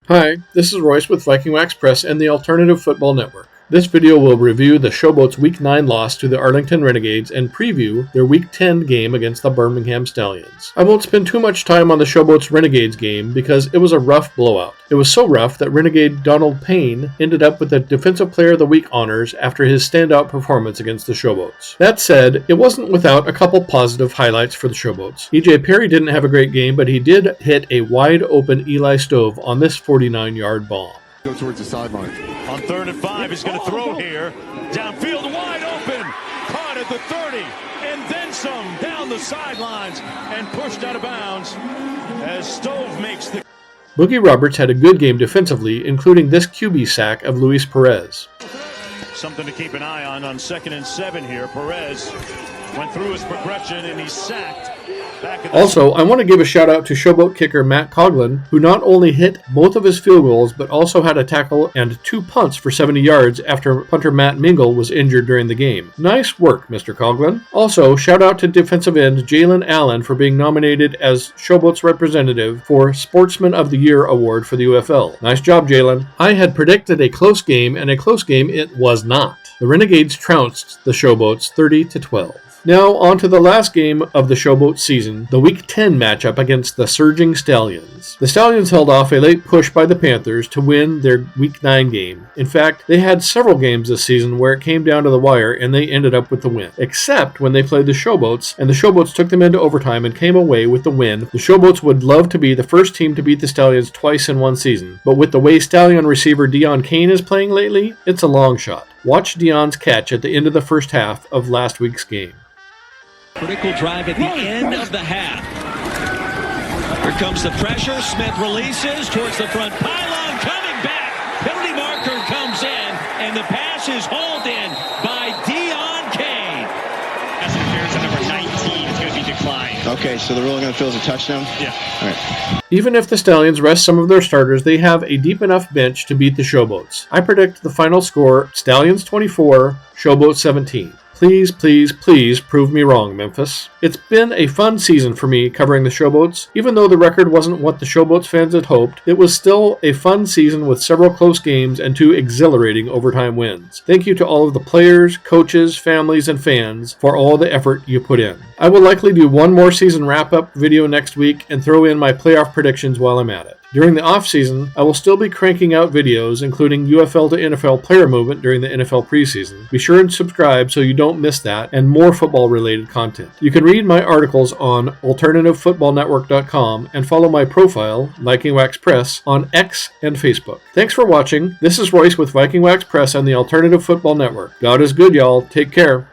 Hi, this is Royce with Viking Wax Press and the Alternative Football Network. This video will review the Showboats' Week 9 loss to the Arlington Renegades and preview their Week 10 game against the Birmingham Stallions. I won't spend too much time on the Showboats' Renegades game because it was a rough blowout. It was so rough that Renegade Donald Payne ended up with the Defensive Player of the Week honors after his standout performance against the Showboats. That said, it wasn't without a couple positive highlights for the Showboats. E.J. Perry didn't have a great game, but he did hit a wide-open Eli Stove on this 49-yard bomb. Go towards the sideline. On 3rd and 5, he's going to throw here. Downfield, wide open. Caught at the 30. And then some down the sidelines and pushed out of bounds as Stove makes the... Boogie Roberts had a good game defensively, including this QB sack of Luis Perez. Something to keep an eye on 2nd and 7 here. Perez went through his progression and he's sacked. Also, I want to give a shout out to Showboat kicker Matt Coughlin, who not only hit both of his field goals, but also had a tackle and 2 punts for 70 yards after punter Matt Mingle was injured during the game. Nice work, Mr. Coughlin. Also, shout out to defensive end Jalen Allen for being nominated as Showboat's representative for Sportsman of the Year award for the UFL. Nice job, Jalen. I had predicted a close game, and a close game it was not. The Renegades trounced the Showboats 30-12. Now, on to the last game of the Showboat season, the Week 10 matchup against the surging Stallions. The Stallions held off a late push by the Panthers to win their Week 9 game. In fact, they had several games this season where it came down to the wire and they ended up with the win. Except when they played the Showboats, and the Showboats took them into overtime and came away with the win. The Showboats would love to be the first team to beat the Stallions twice in one season, but with the way Stallion receiver Deon Kane is playing lately, it's a long shot. Watch Deon's catch at the end of the first half of last week's game. Critical drive at the end of the half. Here comes the pressure. Smith releases towards the front pylon. Coming back. Penalty marker comes in, and the pass is hauled in by Deon Kane. Passengers at number 19 is going to be declined. Okay, so they're really going to feel as a touchdown? Yeah. All right. Even if the Stallions rest some of their starters, they have a deep enough bench to beat the Showboats. I predict the final score, Stallions 24, Showboats 17. Please, please, please prove me wrong, Memphis. It's been a fun season for me covering the Showboats. Even though the record wasn't what the Showboats fans had hoped, it was still a fun season with several close games and 2 exhilarating overtime wins. Thank you to all of the players, coaches, families, and fans for all the effort you put in. I will likely do one more season wrap-up video next week and throw in my playoff predictions while I'm at it. During the off-season, I will still be cranking out videos, including UFL to NFL player movement during the NFL preseason. Be sure and subscribe so you don't miss that, and more football-related content. You can read my articles on AlternativeFootballNetwork.com and follow my profile, Viking Wax Press, on X and Facebook. Thanks for watching. This is Royce with Viking Wax Press and the Alternative Football Network. God is good, y'all. Take care.